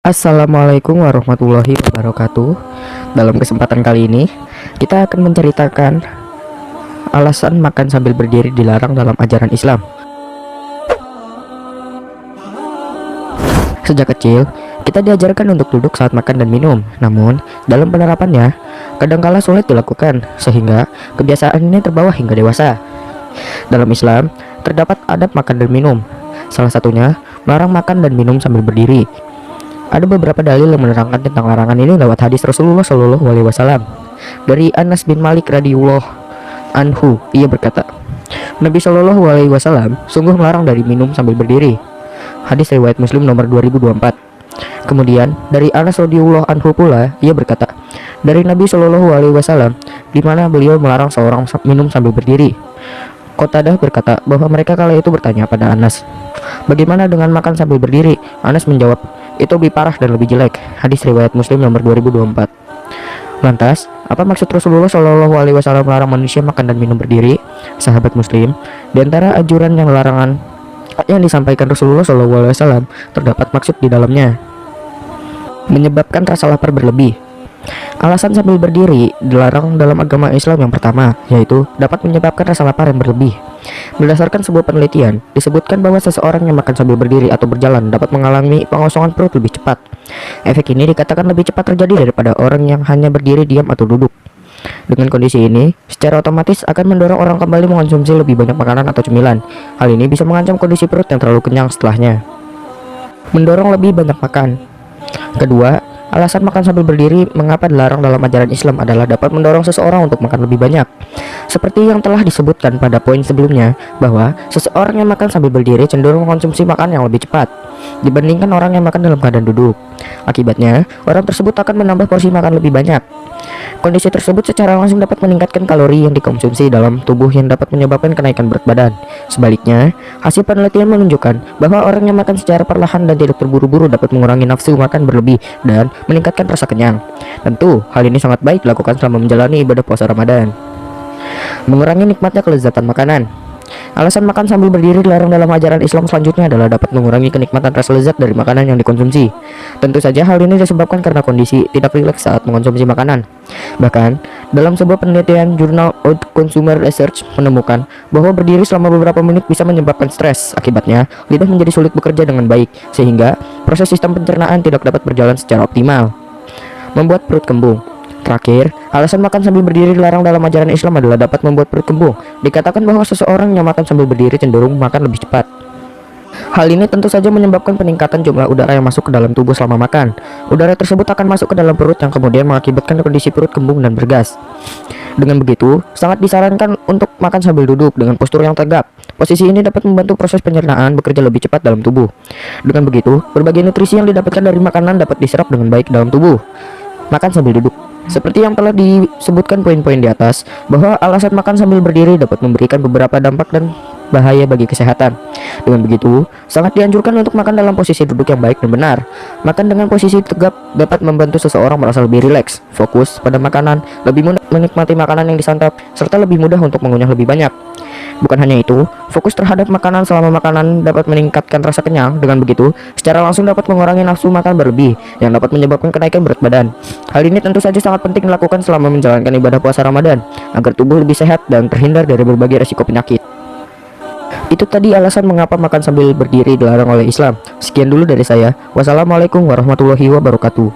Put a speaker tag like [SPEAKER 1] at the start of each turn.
[SPEAKER 1] Assalamualaikum warahmatullahi wabarakatuh. Dalam kesempatan kali ini, kita akan menceritakan alasan makan sambil berdiri dilarang dalam ajaran Islam. Sejak kecil, kita diajarkan untuk duduk saat makan dan minum. Namun, dalam penerapannya, kadangkala sulit dilakukan, sehingga kebiasaan ini terbawa hingga dewasa. Dalam Islam, terdapat adab makan dan minum. Salah satunya, melarang makan dan minum sambil berdiri. Ada beberapa dalil yang menerangkan tentang larangan ini lewat hadis Rasulullah Shallallahu Alaihi Wasallam. Dari Anas bin Malik radhiyallahu anhu, ia berkata, Nabi Shallallahu Alaihi Wasallam sungguh melarang dari minum sambil berdiri. Hadis riwayat Muslim nomor 2024. Kemudian dari Anas radhiyallahu anhu pula, ia berkata, dari Nabi Shallallahu Alaihi Wasallam, di mana beliau melarang seorang minum sambil berdiri. Qatadah berkata bahwa mereka kala itu bertanya pada Anas, bagaimana dengan makan sambil berdiri? Anas menjawab, itu lebih parah dan lebih jelek. Hadis riwayat Muslim nomor 2024. Lantas, apa maksud Rasulullah Shallallahu Alaihi Wasallam melarang manusia makan dan minum berdiri? Sahabat Muslim, di antara ajuran yang larangan yang disampaikan Rasulullah Shallallahu Alaihi Wasallam terdapat maksud di dalamnya, menyebabkan rasa lapar berlebih. Alasan sambil berdiri dilarang dalam agama Islam yang pertama, yaitu dapat menyebabkan rasa lapar yang berlebih. Berdasarkan sebuah penelitian, disebutkan bahwa seseorang yang makan sambil berdiri atau berjalan dapat mengalami pengosongan perut lebih cepat. Efek ini dikatakan lebih cepat terjadi daripada orang yang hanya berdiri diam atau duduk. Dengan kondisi ini, secara otomatis akan mendorong orang kembali mengonsumsi lebih banyak makanan atau cemilan. Hal ini bisa mengancam kondisi perut yang terlalu kenyang setelahnya. Mendorong lebih banyak makan. Kedua, alasan makan sambil berdiri mengapa dilarang dalam ajaran Islam adalah dapat mendorong seseorang untuk makan lebih banyak. Seperti yang telah disebutkan pada poin sebelumnya, bahwa seseorang yang makan sambil berdiri cenderung mengkonsumsi makan yang lebih cepat dibandingkan orang yang makan dalam keadaan duduk. Akibatnya, orang tersebut akan menambah porsi makan lebih banyak. Kondisi tersebut secara langsung dapat meningkatkan kalori yang dikonsumsi dalam tubuh yang dapat menyebabkan kenaikan berat badan. Sebaliknya, hasil penelitian menunjukkan bahwa orang yang makan secara perlahan dan tidak terburu-buru dapat mengurangi nafsu makan berlebih dan meningkatkan rasa kenyang. Tentu, hal ini sangat baik dilakukan selama menjalani ibadah puasa Ramadan. Mengurangi nikmatnya kelezatan makanan. Alasan makan sambil berdiri dilarang dalam ajaran Islam selanjutnya adalah dapat mengurangi kenikmatan rasa lezat dari makanan yang dikonsumsi. Tentu saja hal ini disebabkan karena kondisi tidak rileks saat mengonsumsi makanan. Bahkan, dalam sebuah penelitian Journal of Consumer Research menemukan bahwa berdiri selama beberapa menit bisa menyebabkan stres. Akibatnya, lidah menjadi sulit bekerja dengan baik, sehingga proses sistem pencernaan tidak dapat berjalan secara optimal. Membuat perut kembung. Terakhir, alasan makan sambil berdiri dilarang dalam ajaran Islam adalah dapat membuat perut kembung. Dikatakan bahwa seseorang yang makan sambil berdiri cenderung makan lebih cepat. Hal ini tentu saja menyebabkan peningkatan jumlah udara yang masuk ke dalam tubuh selama makan. Udara tersebut akan masuk ke dalam perut yang kemudian mengakibatkan kondisi perut kembung dan bergas. Dengan begitu, sangat disarankan untuk makan sambil duduk dengan postur yang tegap. Posisi ini dapat membantu proses pencernaan bekerja lebih cepat dalam tubuh. Dengan begitu, berbagai nutrisi yang didapatkan dari makanan dapat diserap dengan baik dalam tubuh. Makan sambil duduk. Seperti yang telah disebutkan poin-poin di atas, bahwa alasan makan sambil berdiri dapat memberikan beberapa dampak dan bahaya bagi kesehatan. Dengan begitu, sangat dianjurkan untuk makan dalam posisi duduk yang baik dan benar. Makan dengan posisi tegap dapat membantu seseorang merasa lebih rileks, fokus pada makanan, lebih mudah menikmati makanan yang disantap, serta lebih mudah untuk mengunyah lebih banyak. Bukan hanya itu, fokus terhadap makanan selama makanan dapat meningkatkan rasa kenyang. Dengan begitu, secara langsung dapat mengurangi nafsu makan berlebih yang dapat menyebabkan kenaikan berat badan. Hal ini tentu saja sangat penting dilakukan selama menjalankan ibadah puasa Ramadan, agar tubuh lebih sehat dan terhindar dari berbagai resiko penyakit. Itu tadi alasan mengapa makan sambil berdiri dilarang oleh Islam. Sekian dulu dari saya. Wassalamualaikum warahmatullahi wabarakatuh.